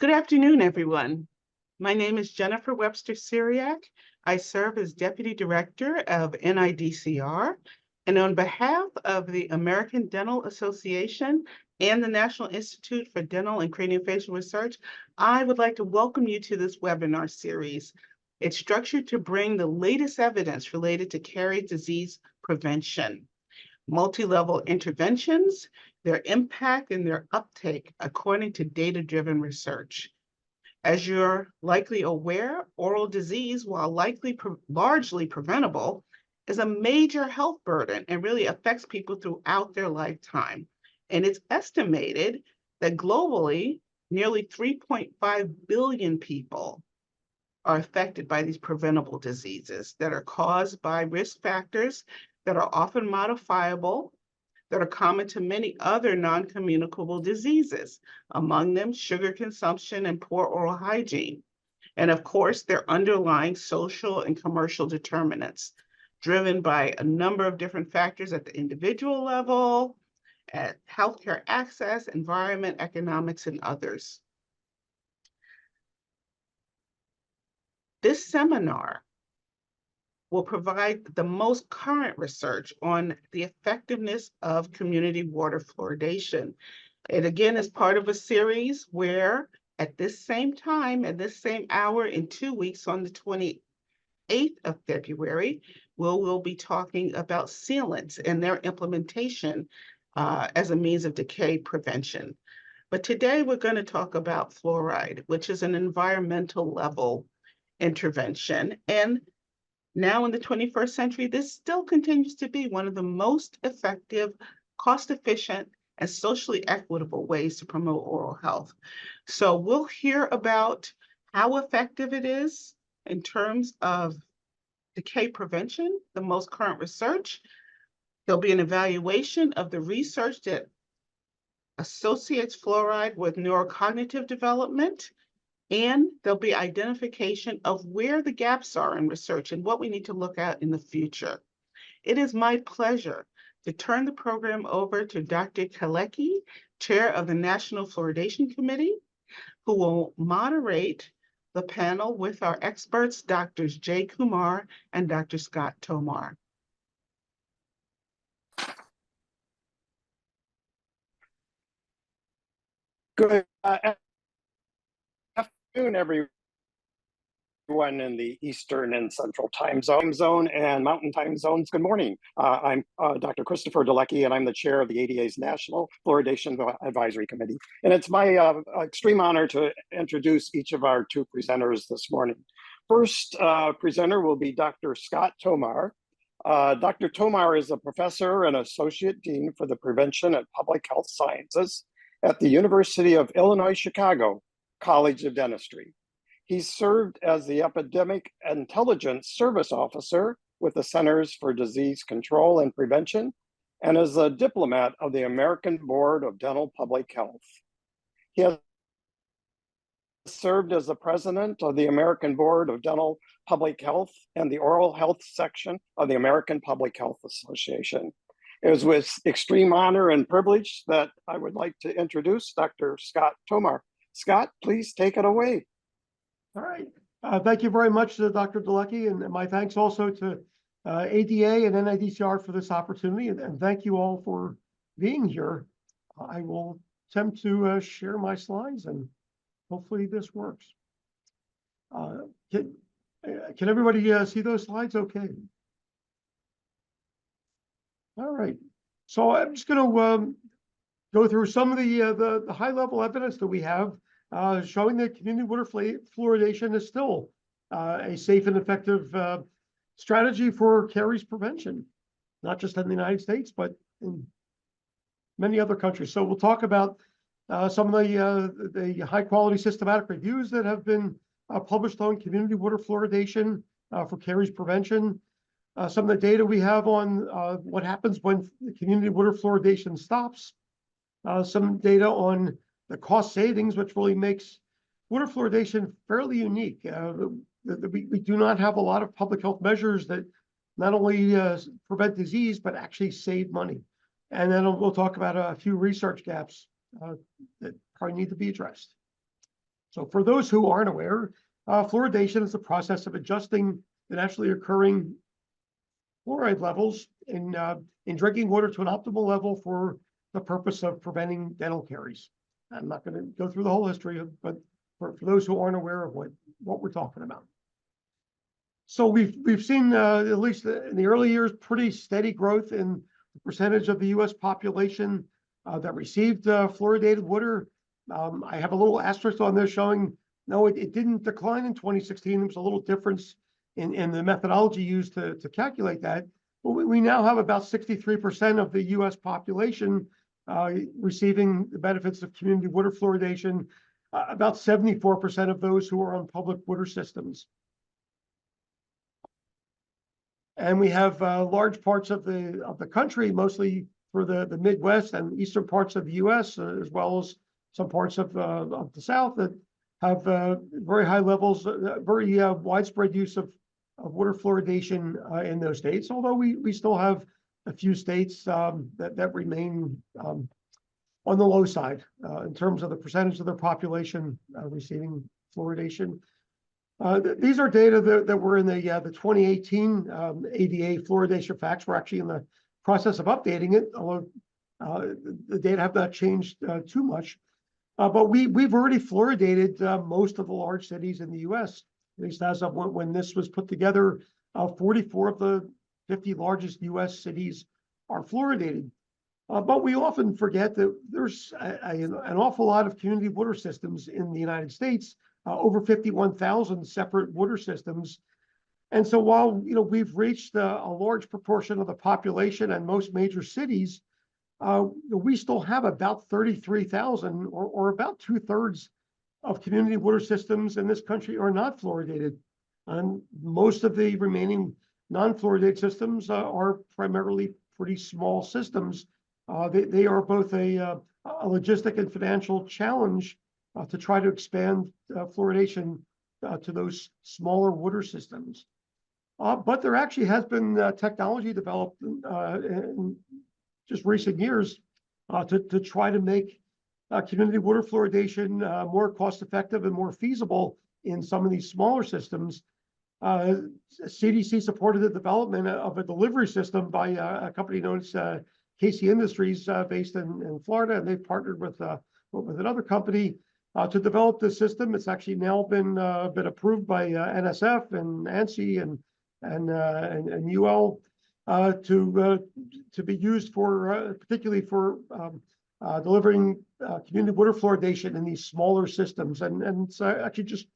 Good afternoon, everyone. My name is Jennifer Webster Syriac. I serve as Deputy Director of NIDCR, and on behalf of the American Dental Association and the National Institute for Dental and Craniofacial Research, I would like to welcome you to this webinar series. It's structured to bring the latest evidence related to caries disease prevention, multi-level interventions, their impact, and their uptake according to data-driven research. As you're likely aware, oral disease, while largely preventable, is a major health burden and really affects people throughout their lifetime. And it's estimated that globally, nearly 3.5 billion people are affected by these preventable diseases that are caused by risk factors that are often modifiable, that are common to many other non-communicable diseases, among them sugar consumption and poor oral hygiene. And of course, their underlying social and commercial determinants, driven by a number of different factors at the individual level, at healthcare access, environment, economics, and others. This seminar will provide the most current research on the effectiveness of community water fluoridation. It again is part of a series where at this same time, at this same hour in 2 weeks on the 28th of February, we'll be talking about sealants and their implementation as a means of decay prevention. But today we're going to talk about fluoride, which is an environmental level intervention. And now in the 21st century, this still continues to be one of the most effective, cost-efficient, and socially equitable ways to promote oral health. So we'll hear about how effective it is in terms of decay prevention, the most current research. There'll be an evaluation of the research that associates fluoride with neurocognitive development, and there'll be identification of where the gaps are in research and what we need to look at in the future. It is my pleasure to turn the program over to Dr. Kalecki, Chair of the National Fluoridation Committee, who will moderate the panel with our experts, Drs. Jay Kumar and Dr. Scott Tomar. Good afternoon, everyone in the Eastern and Central time zone and Mountain time zones. Good morning. I'm Dr. Christopher Dalecki, and I'm the chair of the ADA's National Fluoridation Advisory Committee. And it's my extreme honor to introduce each of our two presenters this morning. First presenter will be Dr. Scott Tomar. Dr. Tomar is a professor and associate dean for the Prevention and Public Health Sciences at the University of Illinois, Chicago College of Dentistry. He served as the Epidemic Intelligence Service Officer with the Centers for Disease Control and Prevention, and as a diplomat of the American Board of Dental Public Health. He has served as the president of the American Board of Dental Public Health and the Oral Health section of the American Public Health Association. It was with extreme honor and privilege that I would like to introduce Dr. Scott Tomar. Scott, please take it away. All right. Thank you very much to Dr. Dalecki, and my thanks also to ADA and NIDCR for this opportunity, and thank you all for being here. I will attempt to share my slides, and hopefully this works. Can everybody see those slides okay? All right. So I'm just going to go through some of the high-level evidence that we have showing that community water fluoridation is still a safe and effective strategy for caries prevention, not just in the United States, but in many other countries. So we'll talk about some of the high-quality systematic reviews that have been published on community water fluoridation for caries prevention. Some of the data we have on what happens when the community water fluoridation stops. Some data on the cost savings, which really makes water fluoridation fairly unique. We do not have a lot of public health measures that not only prevent disease, but actually save money. And then we'll talk about a few research gaps that probably need to be addressed. So for those who aren't aware, fluoridation is the process of adjusting the naturally occurring fluoride levels in drinking water to an optimal level for the purpose of preventing dental caries. I'm not going to go through the whole history of, but for those who aren't aware of what we're talking about. So we've seen at least in the early years pretty steady growth in the percentage of the U.S. population that received fluoridated water. I have a little asterisk on there showing no, it didn't decline in 2016. There was a little difference in the methodology used to calculate that. But we now have about 63% of the U.S. population receiving the benefits of community water fluoridation, about 74% of those who are on public water systems. And we have large parts of the country, mostly for the Midwest and eastern parts of the U.S., as well as some parts of the South that have very high levels, very widespread use of water fluoridation in those states. Although we still have a few states that remain on the low side in terms of the percentage of their population receiving fluoridation. These are data that were in the 2018 ADA fluoridation facts. We're actually in the process of updating it, although the data have not changed too much. But we've already fluoridated most of the large cities in the U.S., at least as of when this was put together. 44 of the 50 largest U.S. cities are fluoridated. But we often forget that there's an awful lot of community water systems in the United States, over 51,000 separate water systems. And so while we've reached a large proportion of the population and most major cities, we still have about 33,000 or about 2/3 of community water systems in this country are not fluoridated. And most of the remaining non-fluoridated systems are primarily pretty small systems. They are both a logistic and financial challenge to try to expand fluoridation to those smaller water systems. But there actually has been technology developed in just recent years to try to make community water fluoridation more cost-effective and more feasible in some of these smaller systems. CDC supported the development of a delivery system by a company known as Casey Industries based in Florida, and they've partnered with another company to develop this system. It's actually now been approved by NSF and ANSI and UL to be used for particularly for delivering community water fluoridation in these smaller systems, and it's actually just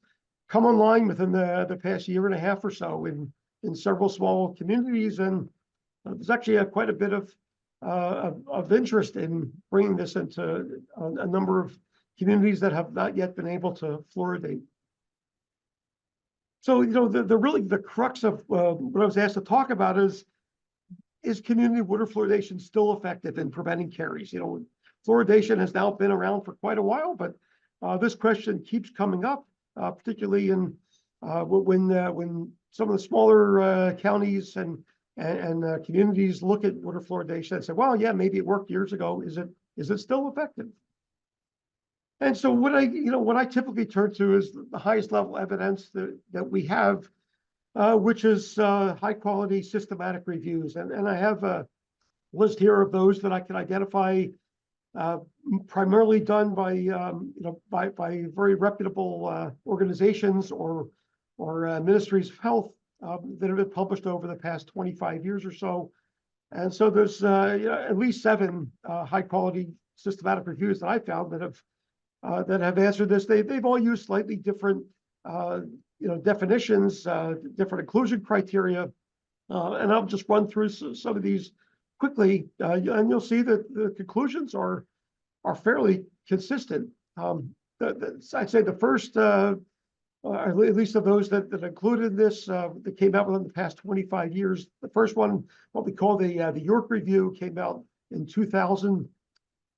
come online within the past year and a half or so in several small communities, and there's actually quite a bit of interest in bringing this into a number of communities that have not yet been able to fluoridate. So the crux of what I was asked to talk about is community water fluoridation still effective in preventing caries? Fluoridation has now been around for quite a while, but this question keeps coming up, particularly in when some of the smaller counties and communities look at water fluoridation and say, well, yeah, maybe it worked years ago. Is it still effective? And so what I typically turn to is the highest level evidence that we have, which is high quality systematic reviews. And I have a list here of those that I can identify, primarily done by very reputable organizations or ministries of health that have been published over the past 25 years or so. And so there's at least 7 high quality systematic reviews that I found that have answered this. They've all used slightly different definitions, different inclusion criteria, and I'll just run through some of these quickly, and you'll see that the conclusions are fairly consistent. I'd say the first, at least of those that included this, that came out within the past 25 years. The first one, what we call the York Review, came out in 2000.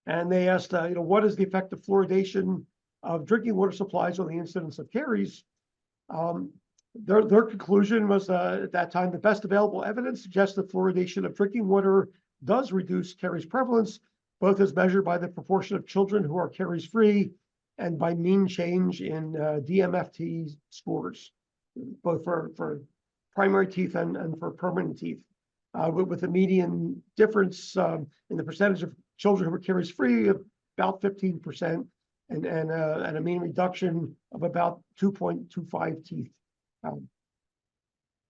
And they asked, what is the effect of fluoridation of drinking water supplies on the incidence of caries? Their conclusion was at that time, the best available evidence suggests that fluoridation of drinking water does reduce caries prevalence, both as measured by the proportion of children who are caries free and by mean change in DMFT scores, both for primary teeth and for permanent teeth, with a median difference in the percentage of children who were caries free of about 15%, and a mean reduction of about 2.25 teeth.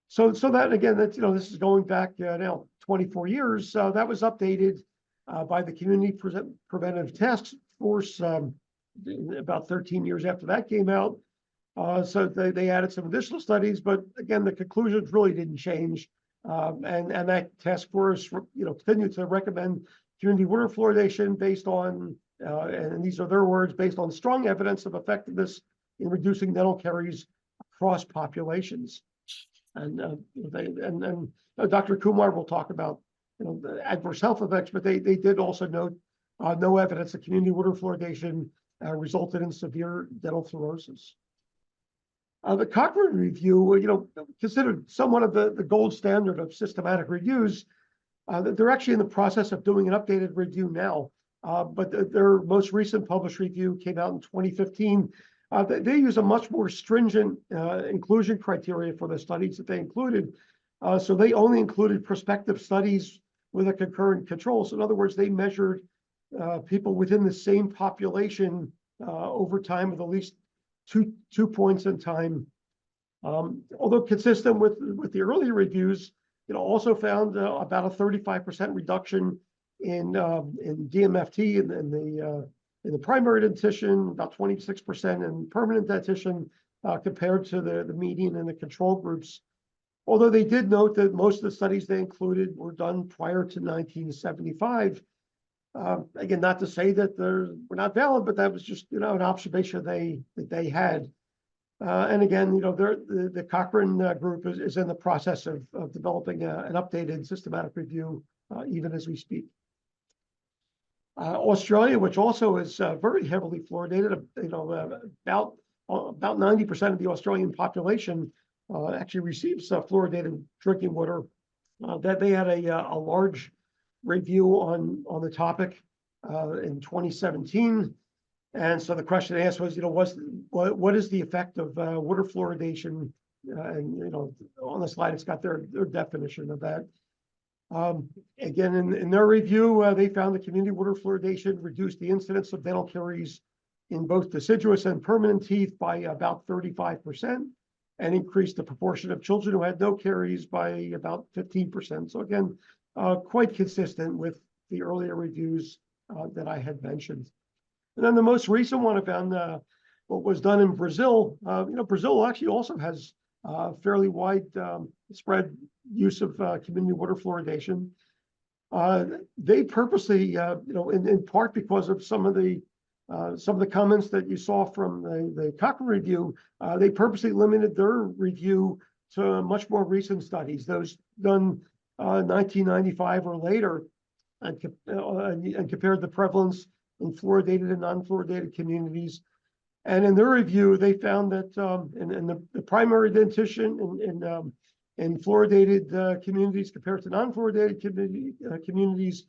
So that again, that's, this is going back now 24 years. That was updated by the Community Preventive Task Force about 13 years after that came out. So they added some additional studies, but again, the conclusions really didn't change. And that task force, continued to recommend community water fluoridation based on, and these are their words, based on strong evidence of effectiveness in reducing dental caries across populations. And Dr. Kumar will talk about the adverse health effects, but they did also note no evidence that community water fluoridation resulted in severe dental fluorosis. The Cochrane review, considered somewhat of the gold standard of systematic reviews. They're actually in the process of doing an updated review now, but their most recent published review came out in 2015. They use a much more stringent inclusion criteria for the studies that they included. So they only included prospective studies with a concurrent control. So in other words, they measured people within the same population over time with at least two points in time. Although consistent with the earlier reviews, also found about a 35% reduction in DMFT in the primary dentition, about 26% in permanent dentition, compared to the median and the control groups. Although they did note that most of the studies they included were done prior to 1975. Again, not to say that were not valid, but that was just an observation that they had. And again, the Cochrane group is in the process of developing an updated systematic review, even as we speak. Australia, which also is very heavily fluoridated, about 90% of the Australian population actually receives fluoridated drinking water. That they had a large review on the topic in 2017. And so the question asked was, what is the effect of water fluoridation? And on the slide, it's got their definition of that. Again, in their review, they found the community water fluoridation reduced the incidence of dental caries in both deciduous and permanent teeth by about 35%, and increased the proportion of children who had no caries by about 15%. So again, quite consistent with the earlier reviews that I had mentioned. And then the most recent one I found, what was done in Brazil. Brazil actually also has fairly wide spread use of community water fluoridation. They purposely, in part because of some of the comments that you saw from the Cochrane review, they purposely limited their review to much more recent studies, those done 1995 or later, and compared the prevalence in fluoridated and non-fluoridated communities. And in their review, they found that in the primary dentition in fluoridated communities compared to non-fluoridated communities,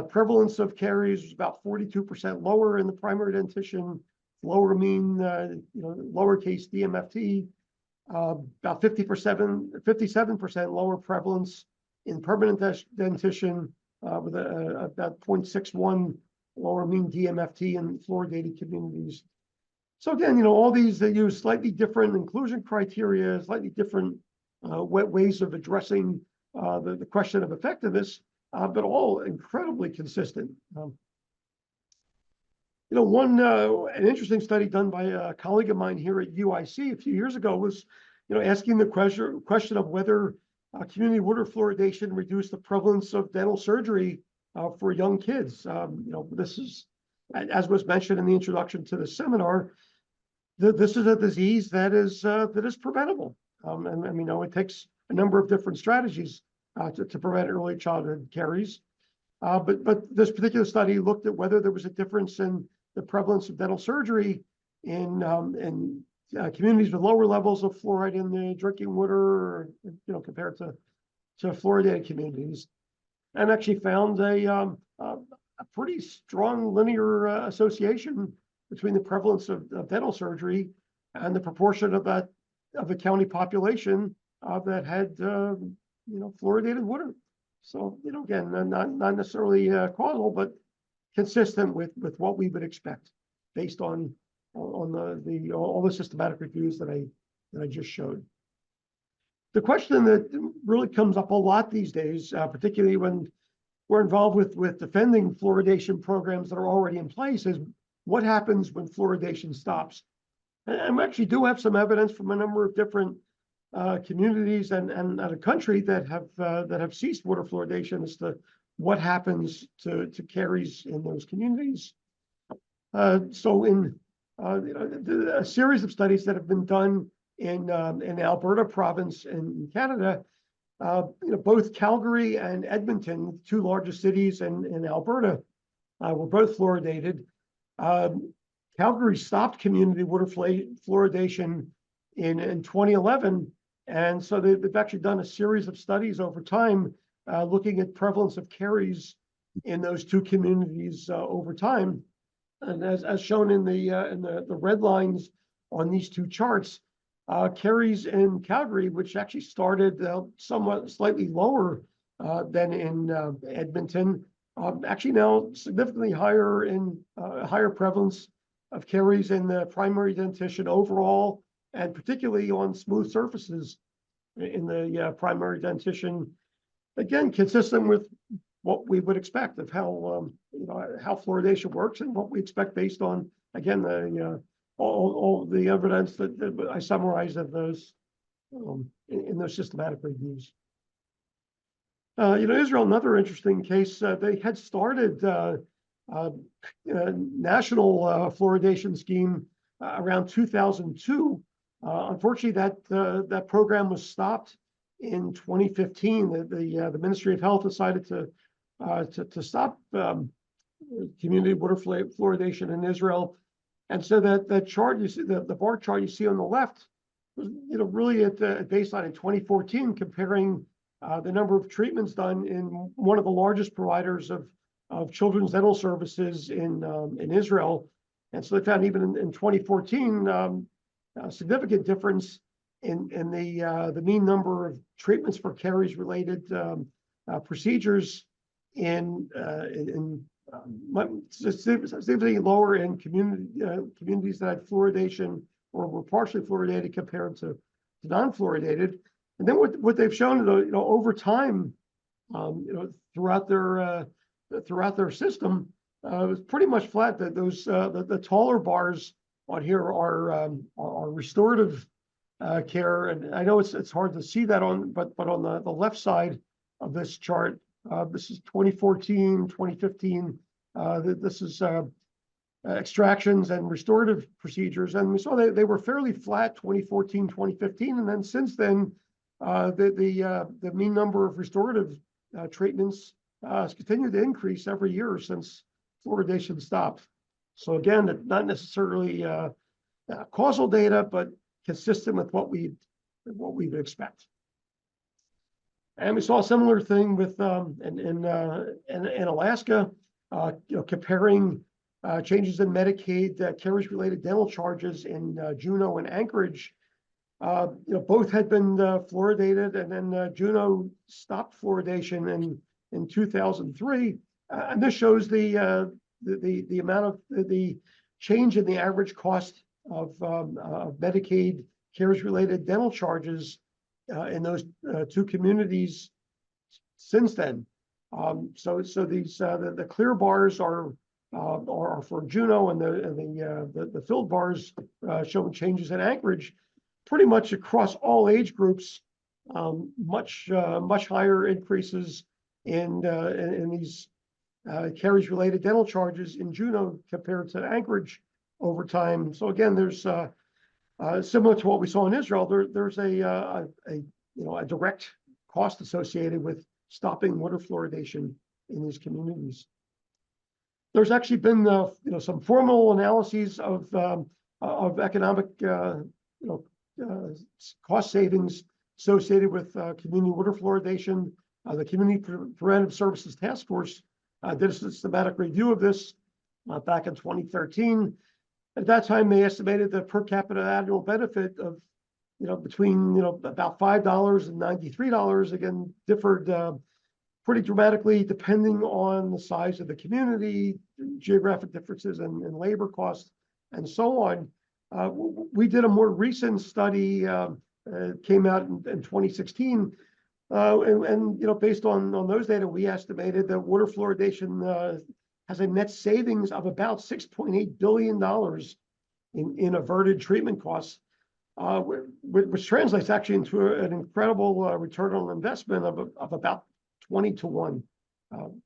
prevalence of caries was about 42% lower in the primary dentition, lower mean, lowercase DMFT, about 57% lower prevalence in permanent dentition, with about 0.61 lower mean DMFT in fluoridated communities. So again, all these, they use slightly different inclusion criteria, slightly different ways of addressing the question of effectiveness, but all incredibly consistent. An interesting study done by a colleague of mine here at UIC a few years ago was, asking the question of whether community water fluoridation reduced the prevalence of dental surgery for young kids. This is, as was mentioned in the introduction to the seminar, this is a disease that is preventable. It takes a number of different strategies to prevent early childhood caries. But this particular study looked at whether there was a difference in the prevalence of dental surgery in communities with lower levels of fluoride in the drinking water, compared to fluoridated communities, and actually found a pretty strong linear association between the prevalence of dental surgery and the proportion of the county population that had fluoridated water. So again, not necessarily causal, but consistent with what we would expect based on all the systematic reviews that I just showed. The question that really comes up a lot these days, particularly when we're involved with defending fluoridation programs that are already in place, is what happens when fluoridation stops? And we actually do have some evidence from a number of different communities and a country that have ceased water fluoridation as to what happens to caries in those communities. So in a series of studies that have been done in Alberta province in Canada, both Calgary and Edmonton, the two largest cities in Alberta, were both fluoridated. Calgary stopped community water fluoridation in 2011. And so they've actually done a series of studies over time looking at prevalence of caries in those two communities over time. And as shown in the red lines on these two charts, caries in Calgary, which actually started somewhat slightly lower than in Edmonton, actually now significantly higher in higher prevalence of caries in the primary dentition overall, and particularly on smooth surfaces in the primary dentition. Again, consistent with what we would expect of how how fluoridation works and what we expect based on, again, all the evidence that I summarized of those in those systematic reviews. Israel, another interesting case. They had started a national fluoridation scheme around 2002. Unfortunately, that program was stopped in 2015. The Ministry of Health decided to stop community water fluoridation in Israel, and so that chart you see, the bar chart you see on the left, was really at baseline in 2014, comparing the number of treatments done in one of the largest providers of children's dental services in Israel. And so they found even in 2014 a significant difference in the mean number of treatments for caries related procedures significantly lower in communities that had fluoridation or were partially fluoridated compared to non-fluoridated. And then what they've shown, over time, throughout their system, was pretty much flat. That those the taller bars on here are restorative care, and I know it's hard to see that but on the left side of this chart, this is 2014, 2015. This is extractions and restorative procedures, and we saw they were fairly flat 2014, 2015, and then since then, the mean number of restorative treatments has continued to increase every year since fluoridation stopped. So again, not necessarily causal data, but consistent with what we would expect. And we saw a similar thing with in Alaska, comparing changes in Medicaid caries-related dental charges in Juneau and Anchorage. Both had been fluoridated, and then Juneau stopped fluoridation in 2003, and this shows the amount of the change in the average cost of Medicaid caries-related dental charges in those two communities since then. So these the clear bars are for Juneau, and the filled bars showing changes in Anchorage, pretty much across all age groups. Much higher increases in these caries-related dental charges in Juneau compared to Anchorage over time. So again, there's similar to what we saw in Israel. There's a direct cost associated with stopping water fluoridation in these communities. There's actually been some formal analyses of economic cost savings associated with community water fluoridation. The Community Preventive Services Task Force did a systematic review of this back in 2013. At that time, they estimated the per capita annual benefit of, between, about $5 and $93, again, differed pretty dramatically depending on the size of the community, geographic differences in labor costs, and so on. We did a more recent study, came out in 2016, and based on those data, we estimated that water fluoridation has a net savings of about $6.8 billion in averted treatment costs, which translates actually into an incredible return on investment of about 20 to 1.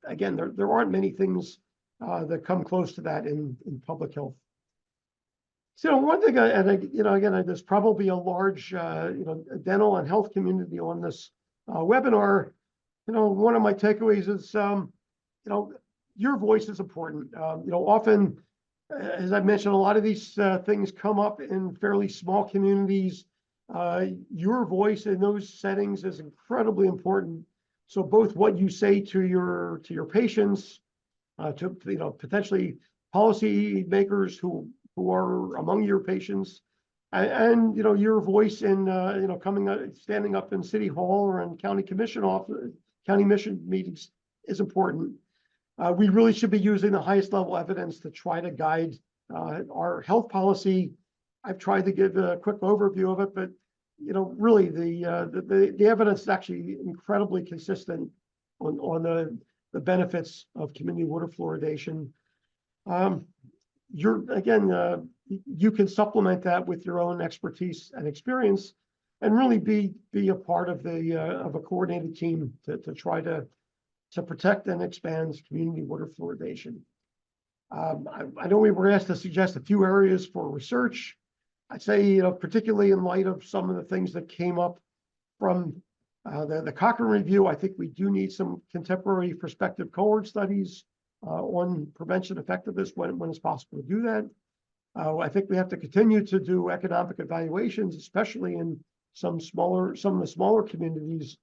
Again, there aren't many things that come close to that in public health. So one thing, again, there's probably a large, dental and health community on this webinar. One of my takeaways is, your voice is important. Often, as I mentioned, a lot of these things come up in fairly small communities. Your voice in those settings is incredibly important. So both what you say to your patients, to potentially policy makers who are among your patients, and your voice in standing up in City Hall or in county mission meetings is important. We really should be using the highest level evidence to try to guide our health policy. I've tried to give a quick overview of it, but really the evidence is actually incredibly consistent on the benefits of community water fluoridation. You can supplement that with your own expertise and experience, and really be a part of a coordinated team to try to protect and expand community water fluoridation. I know we were asked to suggest a few areas for research. I'd say, particularly in light of some of the things that came up from the Cochrane review, I think we do need some contemporary prospective cohort studies on prevention effectiveness when it's possible to do that. I think we have to continue to do economic evaluations, especially in some of the smaller communities,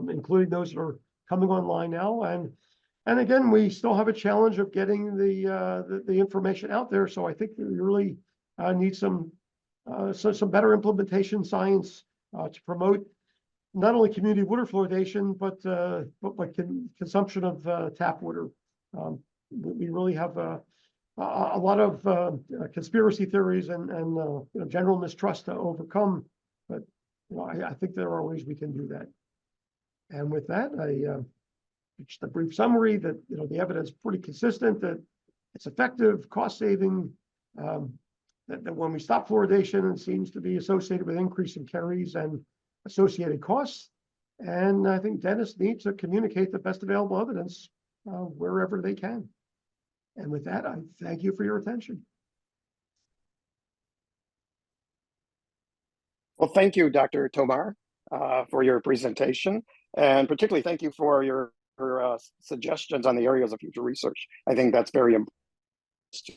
including those that are coming online now. And again, we still have a challenge of getting the information out there. So I think we really need some better implementation science to promote not only community water fluoridation, but consumption of tap water. We really have a lot of conspiracy theories and general mistrust to overcome, but I think there are ways we can do that. And with that, just a brief summary that the evidence is pretty consistent that it's effective, cost saving. That when we stop fluoridation, it seems to be associated with increase in caries and associated costs. And I think dentists need to communicate the best available evidence wherever they can. And with that, I thank you for your attention. Well, thank you, Dr. Tomar, for your presentation, and particularly thank you for your suggestions on the areas of future research. I think that's very important to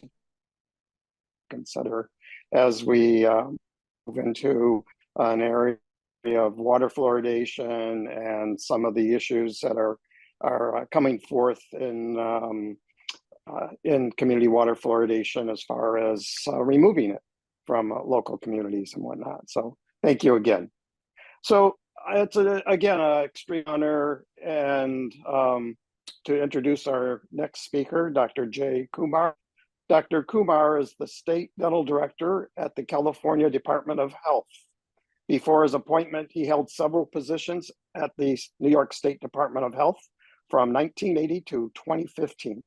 consider as we move into an area of water fluoridation and some of the issues that are coming forth in community water fluoridation as far as removing it from local communities and whatnot. So thank you again. So it's again an extreme honor and to introduce our next speaker, Dr. Jay Kumar. Dr. Kumar is the State Dental Director at the California Department of Health. Before his appointment, he held several positions at the New York State Department of Health from 1980 to 2015.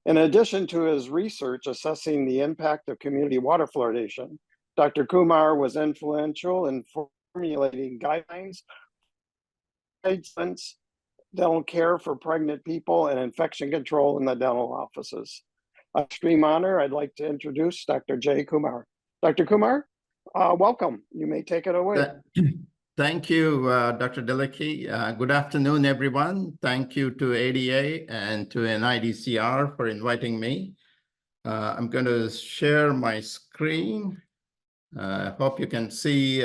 In addition to his research assessing the impact of community water fluoridation, Dr. Kumar was influential in formulating guidelines for dental care for pregnant people and infection control in the dental offices. Extreme honor, I'd like to introduce Dr. Jay Kumar. Dr. Kumar, welcome. You may take it away. Thank you, Dr. Delecki. Good afternoon, everyone. Thank you to ADA and to NIDCR for inviting me. I'm going to share my screen. I hope you can see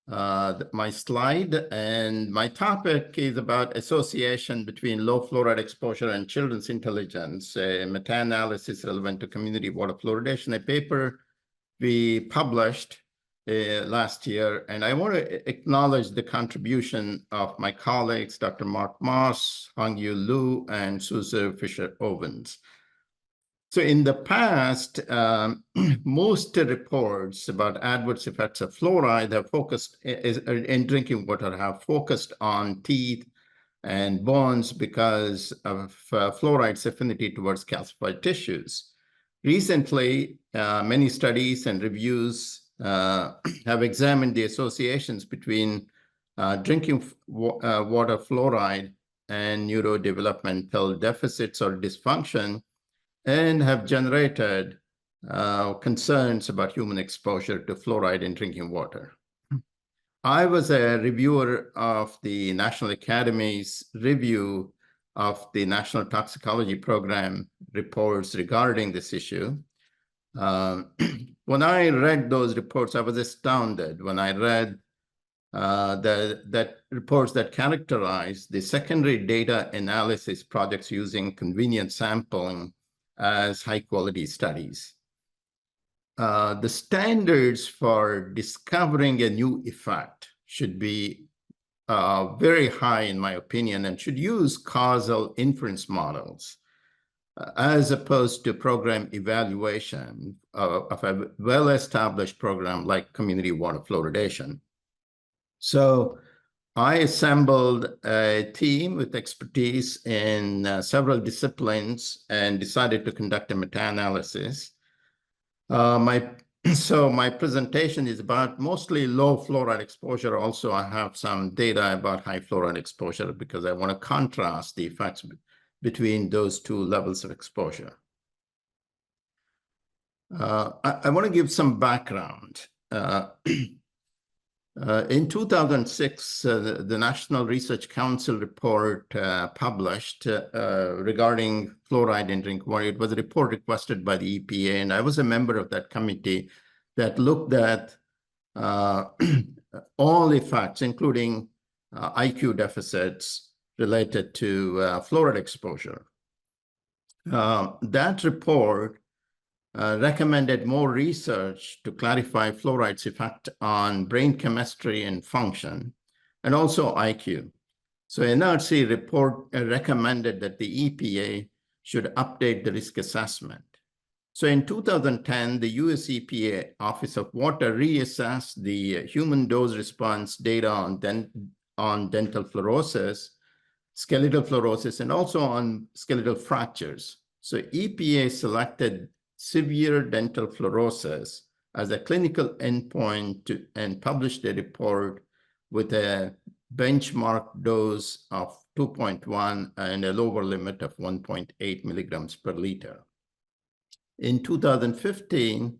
my slide, and my topic is about association between low fluoride exposure and children's intelligence, a meta-analysis relevant to community water fluoridation, a paper we published last year. And I want to acknowledge the contribution of my colleagues, Dr. Mark Moss, Hongyu Liu, and Susan Fisher-Owens. So in the past, most reports about adverse effects of fluoride have focused in drinking water have focused on teeth and bones because of fluoride's affinity towards calcified tissues. Recently, many studies and reviews have examined the associations between drinking water fluoride and neurodevelopmental deficits or dysfunction, and have generated concerns about human exposure to fluoride in drinking water. I was a reviewer of the National Academy's review of the National Toxicology Program reports regarding this issue. When I read those reports, I was astounded when I read that reports that characterize the secondary data analysis projects using convenient sampling as high-quality studies. The standards for discovering a new effect should be very high, in my opinion, and should use causal inference models as opposed to program evaluation of a well-established program like community water fluoridation. So I assembled a team with expertise in several disciplines and decided to conduct a meta-analysis. So my presentation is about mostly low fluoride exposure. Also, I have some data about high fluoride exposure because I want to contrast the effects between those two levels of exposure. I want to give some background. In 2006, the National Research Council report published regarding fluoride in drinking water. It was a report requested by the EPA, and I was a member of that committee that looked at all effects, including IQ deficits related to fluoride exposure. That report recommended more research to clarify fluoride's effect on brain chemistry and function, and also IQ. So NRC report recommended that the EPA should update the risk assessment. So in 2010, the US EPA Office of Water reassessed the human dose response data on dental fluorosis, skeletal fluorosis, and also on skeletal fractures. So EPA selected severe dental fluorosis as a clinical endpoint and published a report with a benchmark dose of 2.1 and a lower limit of 1.8 milligrams per liter. In 2015,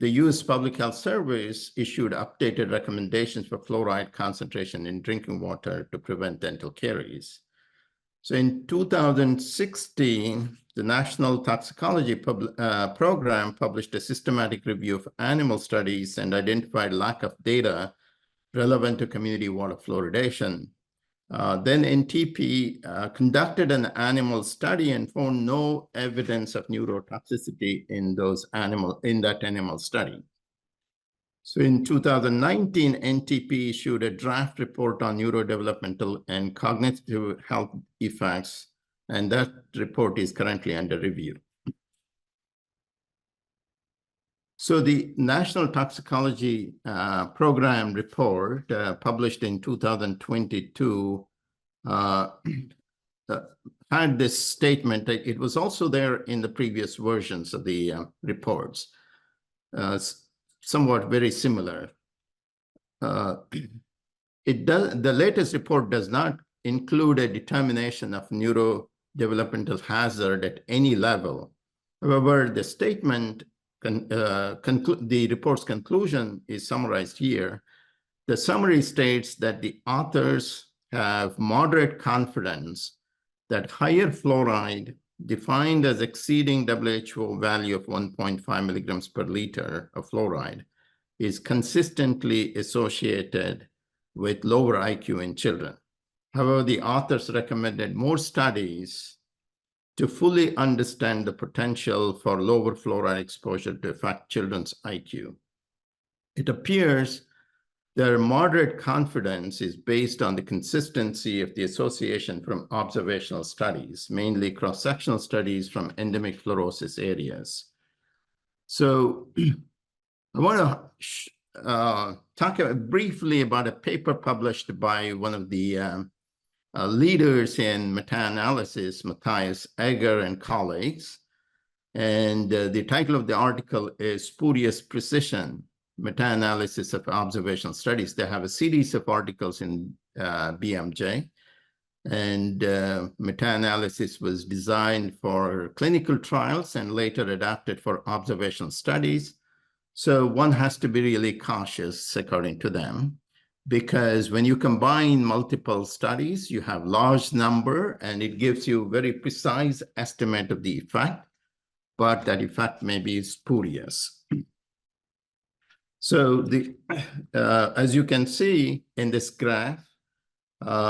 the US Public Health Service issued updated recommendations for fluoride concentration in drinking water to prevent dental caries. So in 2016, the National Toxicology Program published a systematic review of animal studies and identified lack of data relevant to community water fluoridation. Then NTP conducted an animal study and found no evidence of neurotoxicity in that animal study. So in 2019, NTP issued a draft report on neurodevelopmental and cognitive health effects, and that report is currently under review. So the National Toxicology Program report published in 2022 had this statement. It was also there in the previous versions of the reports, somewhat very similar. The latest report does not include a determination of neurodevelopmental hazard at any level. However, the statement, the report's conclusion is summarized here. The summary states that the authors have moderate confidence that higher fluoride, defined as exceeding WHO value of 1.5 milligrams per liter of fluoride, is consistently associated with lower IQ in children. However, the authors recommended more studies to fully understand the potential for lower fluoride exposure to affect children's IQ. It appears their moderate confidence is based on the consistency of the association from observational studies, mainly cross-sectional studies from endemic fluorosis areas. So I want to talk briefly about a paper published by one of the leaders in meta-analysis, Matthias Egger and colleagues. And the title of the article is Spurious Precision, Meta-Analysis of Observational Studies. They have a series of articles in BMJ. And meta-analysis was designed for clinical trials and later adapted for observational studies. So one has to be really cautious, according to them, because when you combine multiple studies, you have large number and it gives you very precise estimate of the effect, but that effect may be spurious. So as you can see in this graph,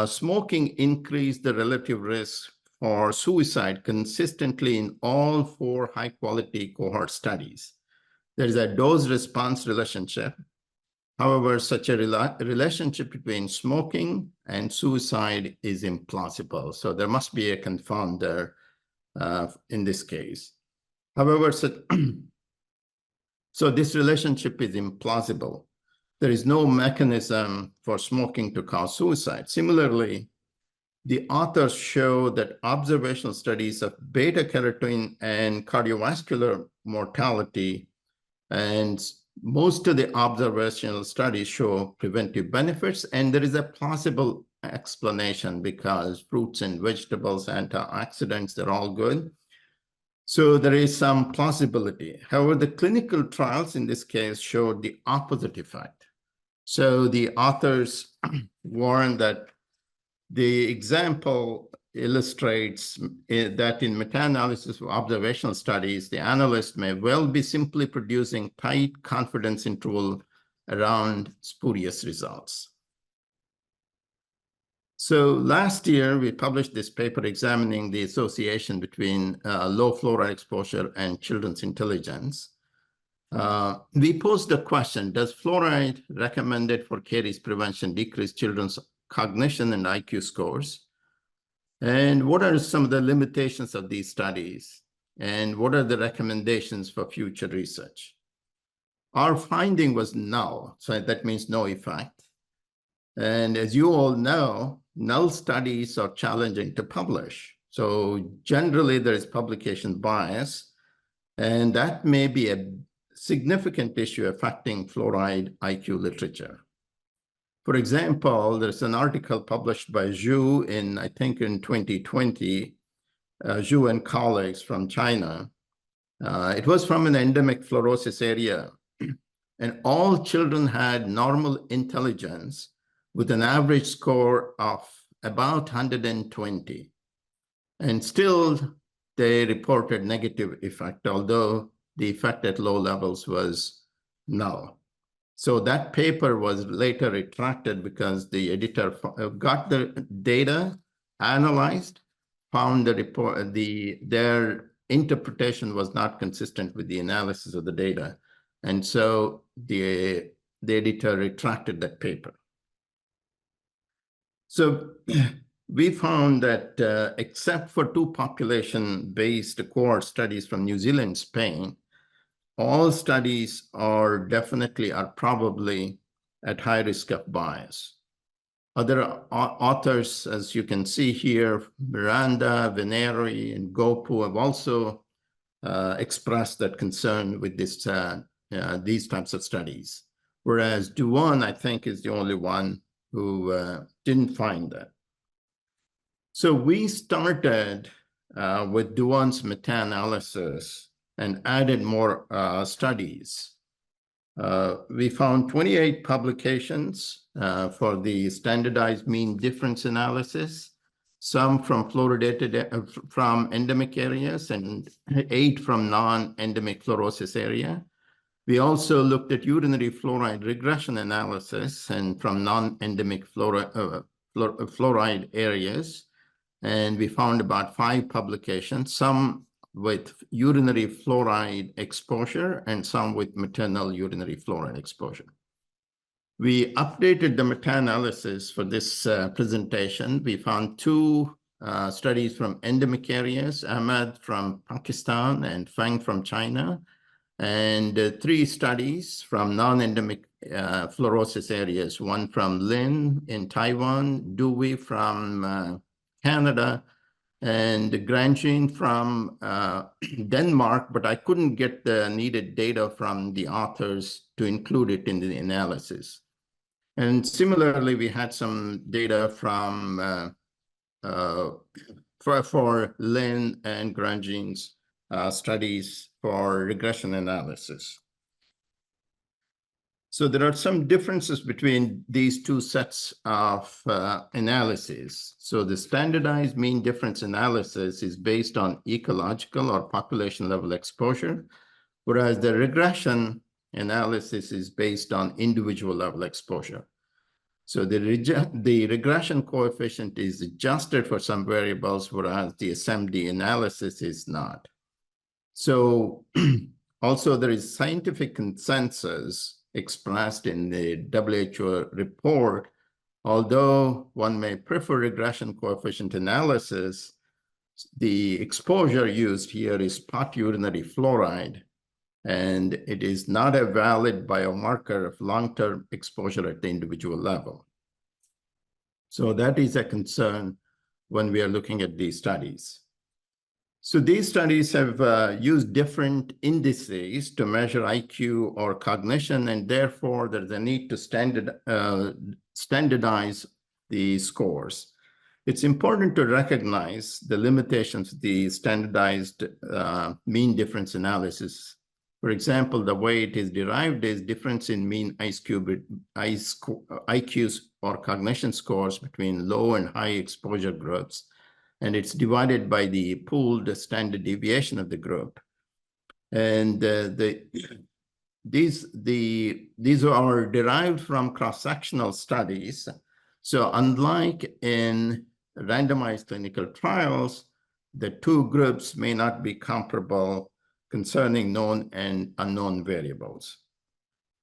smoking increased the relative risk for suicide consistently in all 4 high-quality cohort studies. There is a dose-response relationship. However, such a relationship between smoking and suicide is implausible. So there must be a confounder in this case. However, so this relationship is implausible. There is no mechanism for smoking to cause suicide. Similarly, the authors show that observational studies of beta carotene and cardiovascular mortality, and most of the observational studies show preventive benefits, and there is a plausible explanation because fruits and vegetables, antioxidants, they're all good. So there is some plausibility. However, the clinical trials in this case showed the opposite effect. So the authors warn that the example illustrates that in meta-analysis of observational studies, the analyst may well be simply producing tight confidence interval around spurious results. So last year, we published this paper examining the association between low fluoride exposure and children's intelligence. We posed a question: does fluoride recommended for caries prevention decrease children's cognition and IQ scores? And what are some of the limitations of these studies? And what are the recommendations for future research? Our finding was null, so that means no effect. And as you all know, null studies are challenging to publish. So generally there is publication bias, and that may be a significant issue affecting fluoride IQ literature. For example, there's an article published by Zhu in, I think in 2020, Zhu and colleagues from China. It was from an endemic fluorosis area, and all children had normal intelligence with an average score of about 120. And still, they reported negative effect, although the effect at low levels was null. So that paper was later retracted because the editor got the data, analyzed, found the report, their interpretation was not consistent with the analysis of the data. And so the editor retracted that paper. So we found that except for 2 population-based cohort studies from New Zealand and Spain, all studies are probably at high risk of bias. Other authors, as you can see here, Miranda, Veneri, and Gopu have also expressed that concern with this, these types of studies. Whereas Duan, I think, is the only one who didn't find that. So we started with Duan's meta-analysis and added more studies. We found 28 publications for the standardized mean difference analysis, some from from endemic areas and 8 from non-endemic fluorosis area. We also looked at urinary fluoride regression analysis and from non-endemic fluoride areas. And we found about 5 publications, some with urinary fluoride exposure and some with maternal urinary fluoride exposure. We updated the meta-analysis for this presentation. We found 2 studies from endemic areas, Ahmed from Pakistan and Feng from China, and 3 studies from non-endemic fluorosis areas, one from Lin in Taiwan, Dewey from Canada, and Grandjean from Denmark, but I couldn't get the needed data from the authors to include it in the analysis. And similarly, we had some data from for Lin and Grandjean's studies for regression analysis. So there are some differences between these 2 sets of analyses. So the standardized mean difference analysis is based on ecological or population level exposure, whereas the regression analysis is based on individual level exposure. So the regression coefficient is adjusted for some variables, whereas the SMD analysis is not. So also there is scientific consensus expressed in the WHO report. Although one may prefer regression coefficient analysis, the exposure used here is spot urinary fluoride, and it is not a valid biomarker of long-term exposure at the individual level. So that is a concern when we are looking at these studies. So these studies have used different indices to measure IQ or cognition, and therefore there's a need to standardize the scores. It's important to recognize the limitations of the standardized mean difference analysis. For example, the way it is derived is difference in mean IQs or cognition scores between low and high exposure groups. And it's divided by the pooled standard deviation of the group. And these are derived from cross-sectional studies. So unlike in randomized clinical trials, the 2 groups may not be comparable concerning known and unknown variables.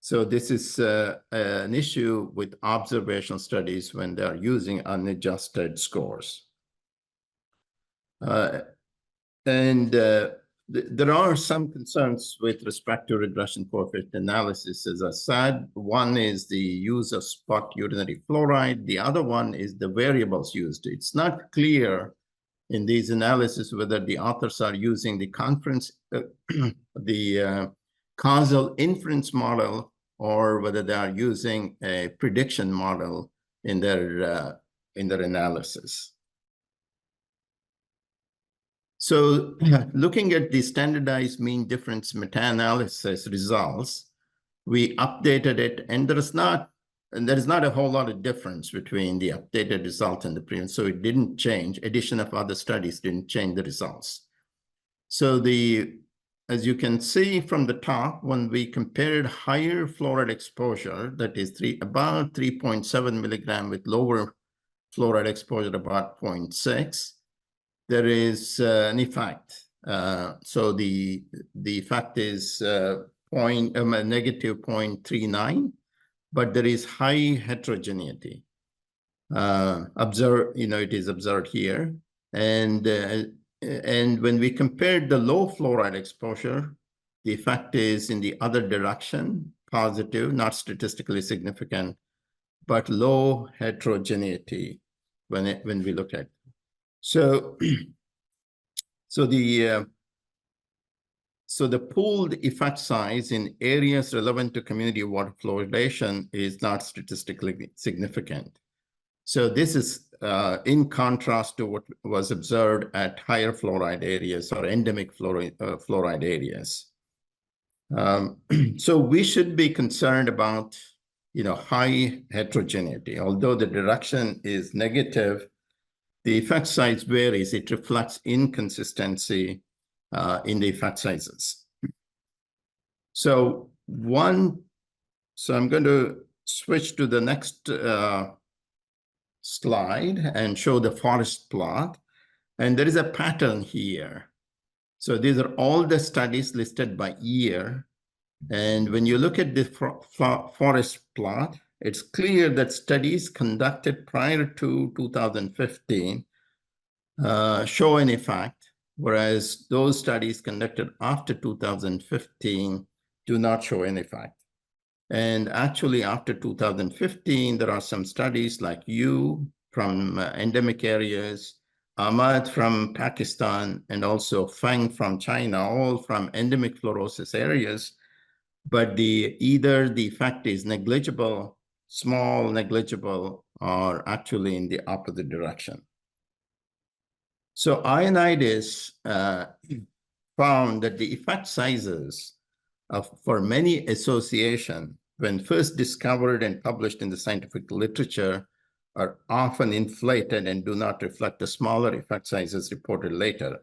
So this is an issue with observational studies when they're using unadjusted scores. There are some concerns with respect to regression coefficient analysis, as I said. One is the use of spot urinary fluoride. The other one is the variables used. It's not clear in these analyses whether the authors are using the causal inference model or whether they are using a prediction model in their analysis. So looking at the standardized mean difference meta-analysis results, we updated it, and there is not a whole lot of difference between the updated result and the previous, so it didn't change. Addition of other studies didn't change the results. So as you can see from the top, when we compared higher fluoride exposure, that is about 3.7 milligram with lower fluoride exposure about 0.6, there is an effect. So the effect is negative 0.39, but there is high heterogeneity. It is observed here. And when we compared the low fluoride exposure, the effect is in the other direction, positive, not statistically significant, but low heterogeneity when we look at it. So the pooled effect size in areas relevant to community water fluoridation is not statistically significant. So this is in contrast to what was observed at higher fluoride areas or endemic fluoride areas. So we should be concerned about high heterogeneity. Although the direction is negative, the effect size varies. It reflects inconsistency in the effect sizes. So So I'm going to switch to the next slide and show the forest plot. And there is a pattern here. So these are all the studies listed by year. And when you look at the forest plot, it's clear that studies conducted prior to 2015 show an effect, whereas those studies conducted after 2015 do not show an effect. And actually, after 2015, there are some studies like you from endemic areas, Ahmad from Pakistan, and also Feng from China, all from endemic fluorosis areas. But either the effect is negligible, small, negligible, or actually in the opposite direction. So Ionides found that the effect sizes for many association, when first discovered and published in the scientific literature, are often inflated and do not reflect the smaller effect sizes reported later.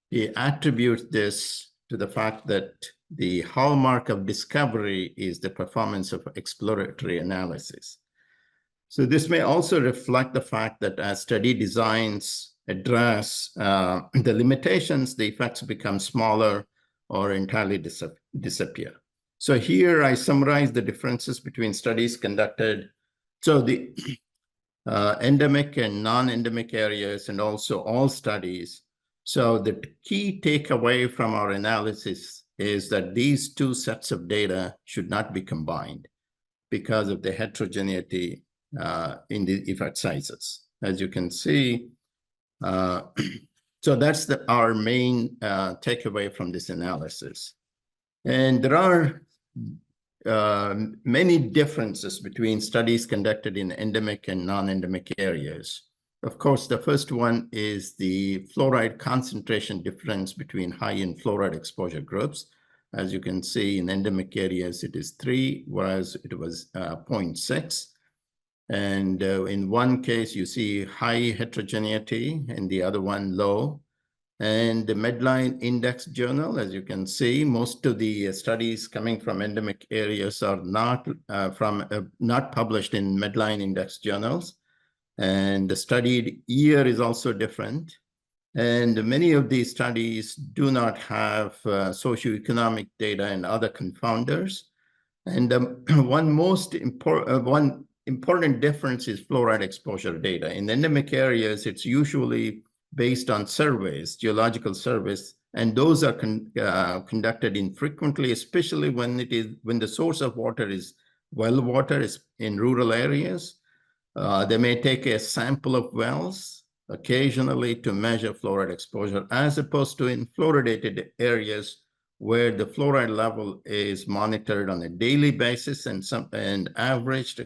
He attributes this to the fact that the hallmark of discovery is the performance of exploratory analysis. So this may also reflect the fact that as study designs address the limitations, the effects become smaller or entirely disappear. So here I summarize the differences between studies conducted. So the endemic and non-endemic areas, and also all studies. So the key takeaway from our analysis is that these two sets of data should not be combined because of the heterogeneity in the effect sizes. As you can see, so that's our main takeaway from this analysis. And there are many differences between studies conducted in endemic and non-endemic areas. Of course, the first one is the fluoride concentration difference between high and fluoride exposure groups. As you can see, in endemic areas, it is 3, whereas it was 0.6. And in one case, you see high heterogeneity, and the other one low. And the Medline Index Journal, as you can see, most of the studies coming from endemic areas are not published in Medline Index journals. And the studied year is also different. And many of these studies do not have socioeconomic data and other confounders. And one important difference is fluoride exposure data. In endemic areas, it's usually based on surveys, geological surveys, and those are conducted infrequently, especially when the source of water is well water is in rural areas. They may take a sample of wells occasionally to measure fluoride exposure, as opposed to in fluoridated areas where the fluoride level is monitored on a daily basis and averaged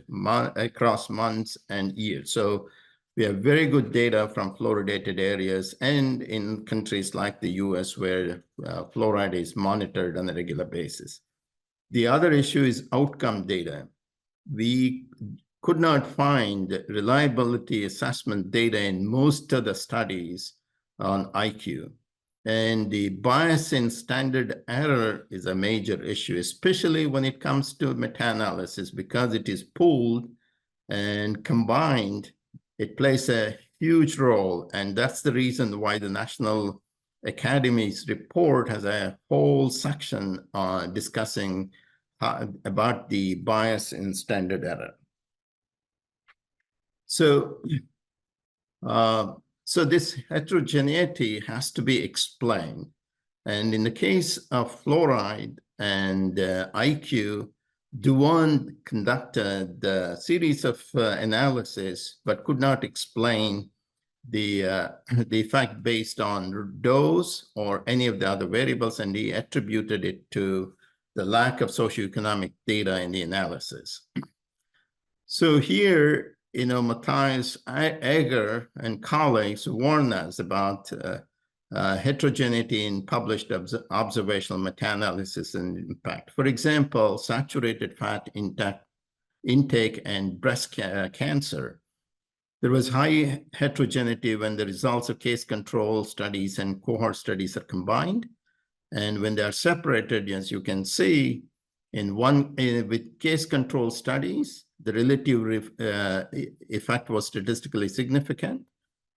across months and years. So we have very good data from fluoridated areas and in countries like the US where fluoride is monitored on a regular basis. The other issue is outcome data. We could not find reliability assessment data in most of the studies on IQ. And the bias in standard error is a major issue, especially when it comes to meta-analysis, because it is pooled and combined. It plays a huge role, and that's the reason why the National Academy's report has a whole section discussing about the bias in standard error. So this heterogeneity has to be explained. And in the case of fluoride and IQ, Duan conducted a series of analysis, but could not explain the effect based on dose or any of the other variables, and he attributed it to the lack of socioeconomic data in the analysis. So here, Matthias Egger and colleagues warn us about heterogeneity in published observational meta-analysis and impact. For example, saturated fat intake and breast cancer. There was high heterogeneity when the results of case control studies and cohort studies are combined. And when they are separated, as you can see, With case control studies, the relative effect was statistically significant,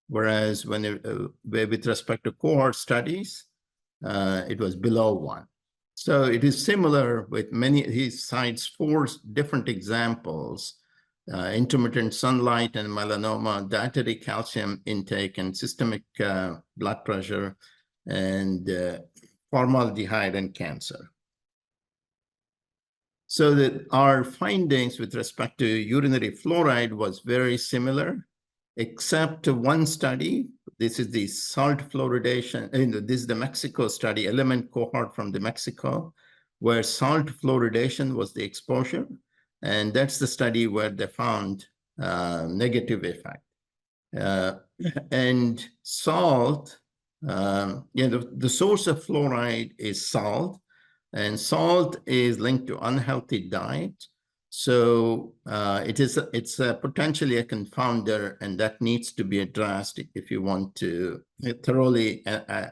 whereas with respect to cohort studies, it was below 1. So it is similar with he cites 4 different examples: intermittent sunlight and melanoma, dietary calcium intake and systemic blood pressure, and formaldehyde and cancer. So that our findings with respect to urinary fluoride was very similar, except one study. This is the salt fluoridation. This is the Mexico study, element cohort from the Mexico, where salt fluoridation was the exposure. And that's the study where they found negative effect. And salt, the source of fluoride is salt, and salt is linked to unhealthy diet. So it's potentially a confounder, and that needs to be addressed if you want to thoroughly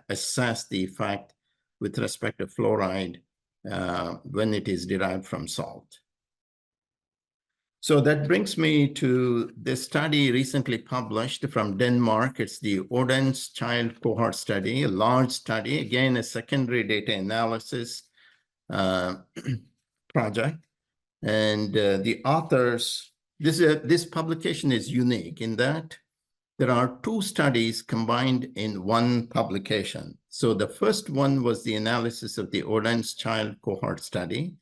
assess the effect with respect to fluoride when it is derived from salt. So that brings me to this study recently published from Denmark. It's the Odense Child Cohort Study, a large study, again, a secondary data analysis project. And the authors, this publication is unique in that there are 2 studies combined in one publication. So the first one was the analysis of the Odense Child Cohort Study,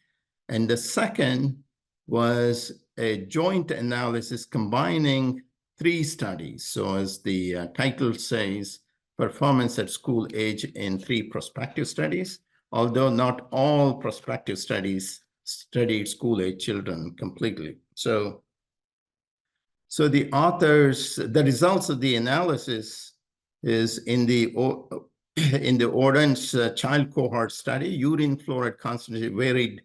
and the second was a joint analysis combining 3 studies. So as the title says, performance at school age in 3 prospective studies, although not all prospective studies studied school-age children completely. So the authors, the results of the analysis is in the Odense child cohort study, urine fluoride concentration varied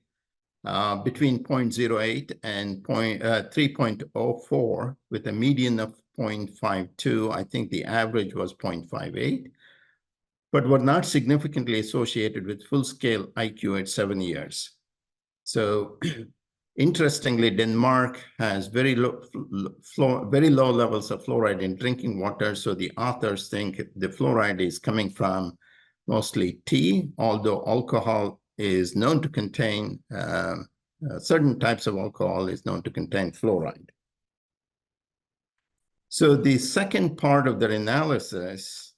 between 0.08 and 3.04 with a median of 0.52. I think the average was 0.58, but were not significantly associated with full-scale IQ at 7 years. So interestingly, Denmark has very low levels of fluoride in drinking water. So the authors think the fluoride is coming from mostly tea, although alcohol is known to contain, certain types of alcohol is known to contain fluoride. So the second part of their analysis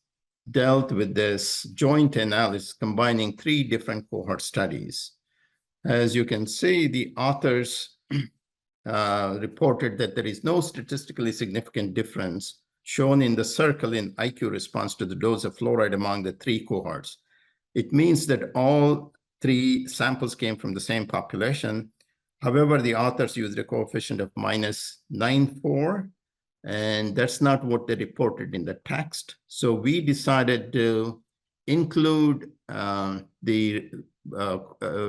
dealt with this joint analysis combining 3 different cohort studies. As you can see, the authors reported that there is no statistically significant difference shown in the circle in IQ response to the dose of fluoride among the 3 cohorts. It means that all 3 samples came from the same population. However, the authors used a coefficient of -94, and that's not what they reported in the text. So we decided to include the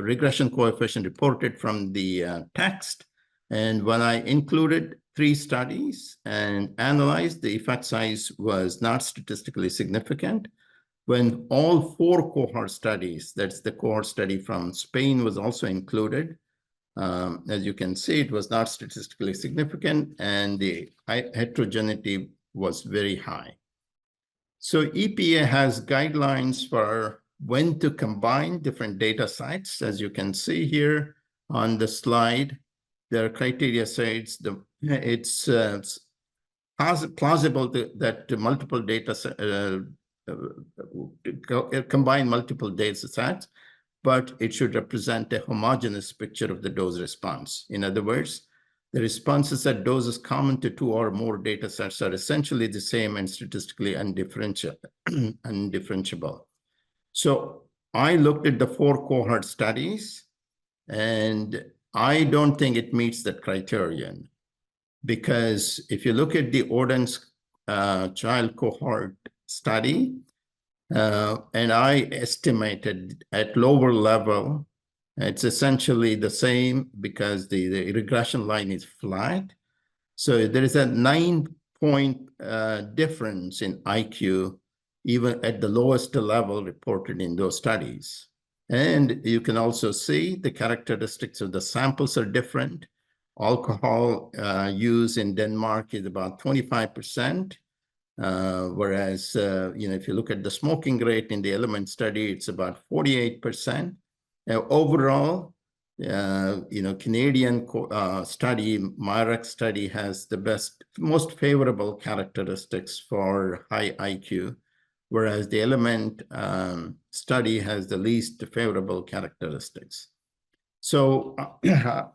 regression coefficient reported from the text. And when I included 3 studies and analyzed, the effect size was not statistically significant. When all 4 cohort studies, that's the cohort study from Spain, was also included, as you can see, it was not statistically significant, and the heterogeneity was very high. So EPA has guidelines for when to combine different data sets. As you can see here on the slide, their criteria says it's plausible that multiple data combine multiple data sets, but it should represent a homogeneous picture of the dose response. In other words, the responses at doses common to 2 or more data sets are essentially the same and statistically undifferentiable. So I looked at the 4 cohort studies, and I don't think it meets that criterion, because if you look at the Odense child cohort study, and I estimated at lower level, it's essentially the same because the regression line is flat. So there is a 9-point difference in IQ, even at the lowest level reported in those studies. And you can also see the characteristics of the samples are different. Alcohol use in Denmark is about 25%, whereas if you look at the smoking rate in the element study, it's about 48%. Overall, Canadian study, MIREX study has the most favorable characteristics for high IQ, whereas the element study has the least favorable characteristics. So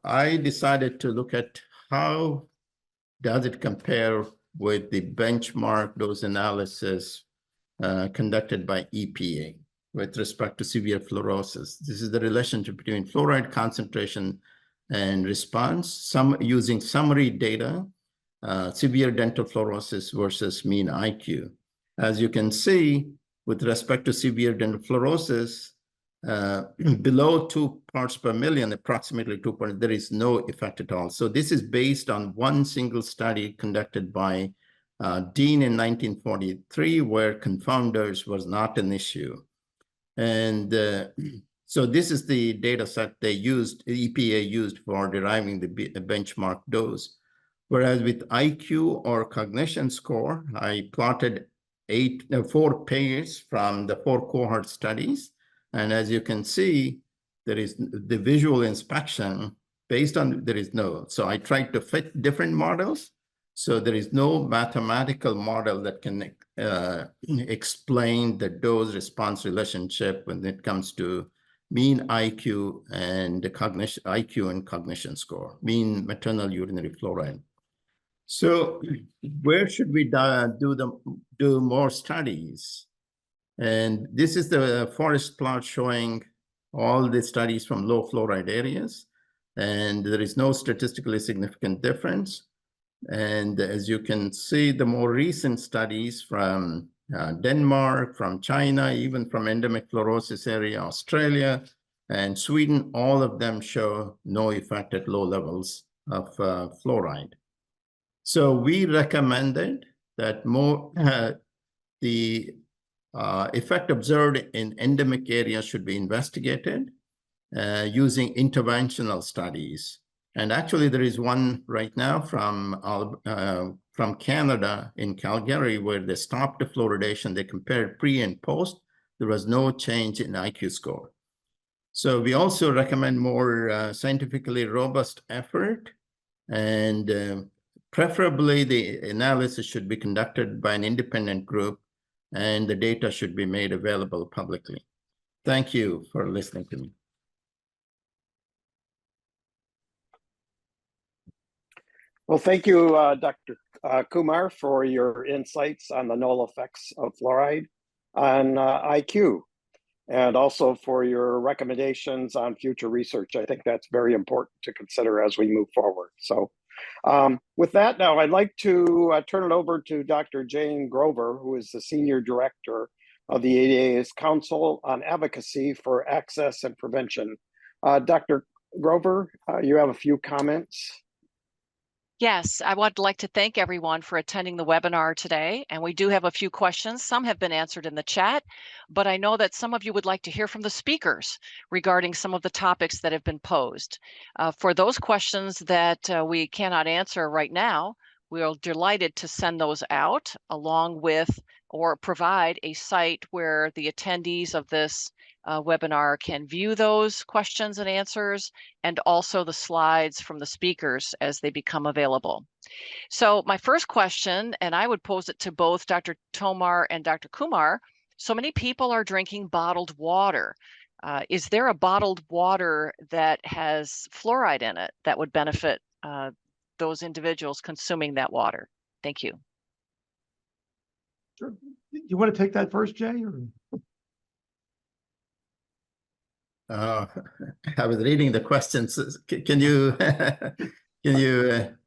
I decided to look at how does it compare with the benchmark dose analysis conducted by EPA with respect to severe fluorosis. This is the relationship between fluoride concentration and response, using summary data, severe dental fluorosis versus mean IQ. As you can see, with respect to severe dental fluorosis, below 2 parts per million, approximately 2 parts, there is no effect at all. So this is based on one single study conducted by Dean in 1943, where confounders was not an issue. And so this is the data set EPA used for deriving the benchmark dose. Whereas with IQ or cognition score, I plotted 4 pairs from the 4 cohort studies. And as you can see, there is the visual inspection based on, so I tried to fit different models. So there is no mathematical model that can explain the dose response relationship when it comes to mean IQ and the IQ and cognition score, mean maternal urinary fluoride. So where should we do more studies? And this is the forest plot showing all the studies from low fluoride areas, and there is no statistically significant difference. And as you can see, the more recent studies from Denmark, from China, even from endemic fluorosis area, Australia, and Sweden, all of them show no effect at low levels of fluoride. So we recommended that the effect observed in endemic areas should be investigated using interventional studies. And actually, there is one right now from Canada in Calgary where they stopped the fluoridation. They compared pre and post. There was no change in IQ score. So we also recommend more scientifically robust effort, and preferably the analysis should be conducted by an independent group, and the data should be made available publicly. Thank you for listening to me. Well, thank you, Dr. Kumar, for your insights on the null effects of fluoride on IQ, and also for your recommendations on future research. I think that's very important to consider as we move forward. So with that, now I'd like to turn it over to Dr. Jane Grover, who is the Senior Director of the ADA's Council on Advocacy for Access and Prevention. Dr. Grover, you have a few comments. Yes, I would like to thank everyone for attending the webinar today. And we do have a few questions. Some have been answered in the chat, but I know that some of you would like to hear from the speakers regarding some of the topics that have been posed. For those questions that we cannot answer right now, we are delighted to send those out along with or provide a site where the attendees of this webinar can view those questions and answers, and also the slides from the speakers as they become available. So my first question, and I would pose it to both Dr. Tomar and Dr. Kumar, so many people are drinking bottled water. Is there a bottled water that has fluoride in it that would benefit those individuals consuming that water? Thank you. Sure. You want to take that first, Jay? Or? I was reading the questions. Can you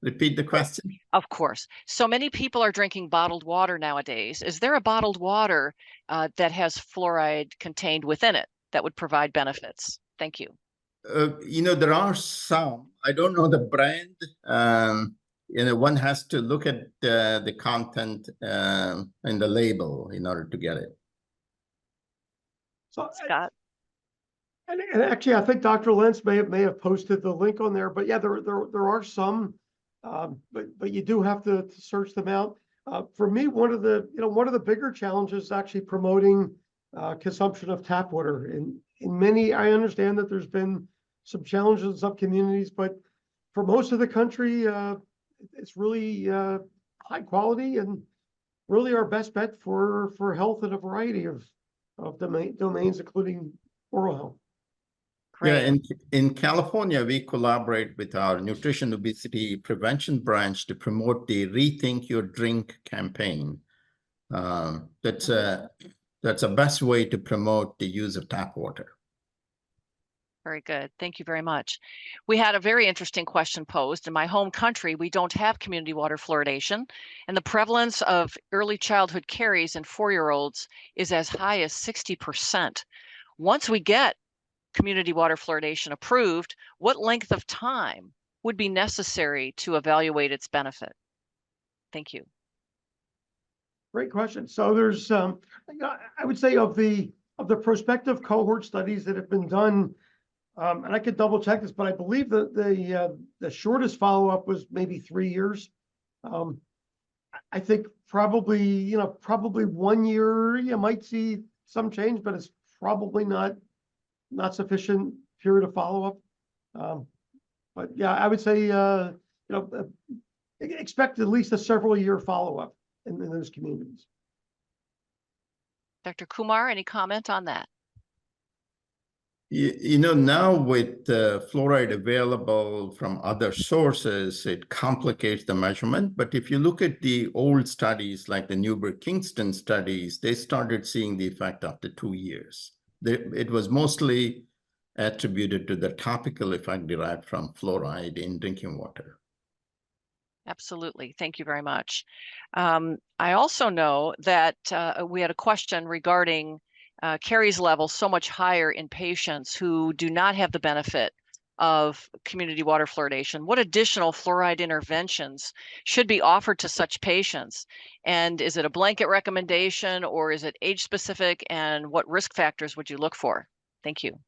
repeat the question? Of course. So many people are drinking bottled water nowadays. Is there a bottled water that has fluoride contained within it that would provide benefits? Thank you. There are some. I don't know the brand. One has to look at the content in the label in order to get it. So, Scott? And actually, I think Dr. Lentz may have posted the link on there, but yeah, there are some, but you do have to search them out. For me, one of the bigger challenges is actually promoting consumption of tap water. In many, I understand that there's been some challenges in some communities, but for most of the country, it's really high quality and really our best bet for health in a variety of domains, including oral health. Yeah, Great. in California, we collaborate with our nutrition obesity prevention branch to promote the Rethink Your Drink campaign. That's a best way to promote the use of tap water. Very good. Thank you very much. We had a very interesting question posed. In my home country, we don't have community water fluoridation, and the prevalence of early childhood caries in 4-year-olds is as high as 60%. Once we get community water fluoridation approved, what length of time would be necessary to evaluate its benefit? Thank you. Great question. So there's, I would say of the prospective cohort studies that have been done, and I could double check this, but I believe that the shortest follow-up was maybe 3 years. I think probably 1 year you might see some change, but it's probably not sufficient period of follow-up. But yeah, I would say expect at least a several year follow-up in those communities. Dr. Kumar, any comment on that? Now with fluoride available from other sources, it complicates the measurement. But if you look at the old studies, like the Newberg-Kingston studies, they started seeing the effect after 2 years. It was mostly attributed to the topical effect derived from fluoride in drinking water. Absolutely. Thank you very much. I also know that we had a question regarding caries levels so much higher in patients who do not have the benefit of community water fluoridation. What additional fluoride interventions should be offered to such patients? And is it a blanket recommendation or is it age specific? And what risk factors would you look for? Thank you.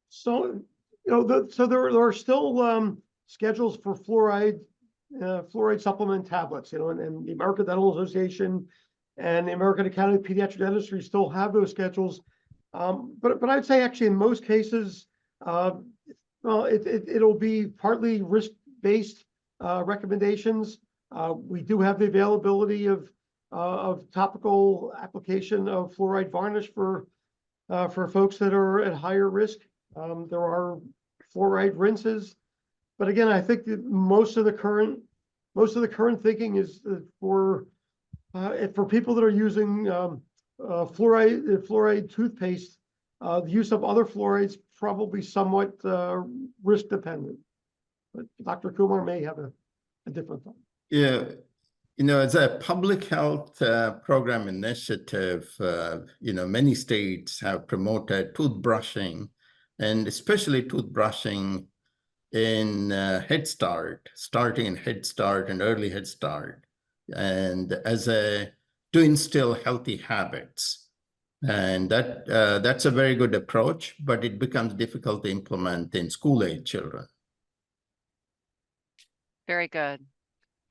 So, there are still schedules for fluoride supplement tablets, and the American Dental Association and the American Academy of Pediatric Dentistry still have those schedules. But I'd say actually in most cases, it'll be partly risk-based recommendations. We do have the availability of topical application of fluoride varnish for folks that are at higher risk. There are fluoride rinses, but again, I think that most of the current thinking is that for people that are using fluoride toothpaste, the use of other fluorides probably somewhat risk dependent. But Dr. Kumar may have a different thought. Yeah. As a public health program initiative, many states have promoted toothbrushing, and especially toothbrushing in Head Start, starting in Head Start and early Head Start, and to instill healthy habits. And that's a very good approach, but it becomes difficult to implement in school-age children. Very good.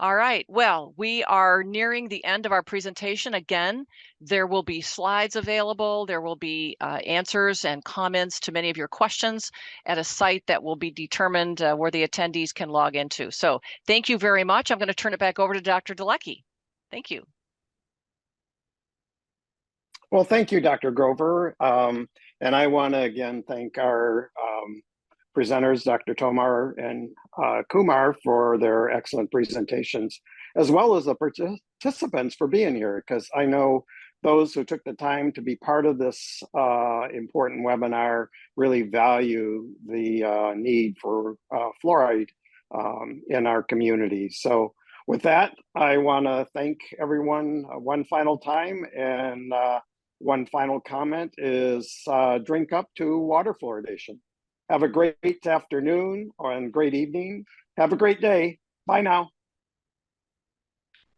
All right. Well, we are nearing the end of our presentation. Again, there will be slides available. There will be answers and comments to many of your questions at a site that will be determined where the attendees can log into. So thank you very much. I'm going to turn it back over to Dr. Dalecki. Thank you. Well, thank you, Dr. Grover. And I want to again thank our presenters, Dr. Tomar and Kumar, for their excellent presentations, as well as the participants for being here, because I know those who took the time to be part of this important webinar really value the need for fluoride in our community. So with that, I want to thank everyone one final time, and one final comment is drink up to water fluoridation. Have a great afternoon and great evening. Have a great day. Bye now.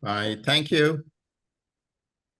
Bye. Thank you.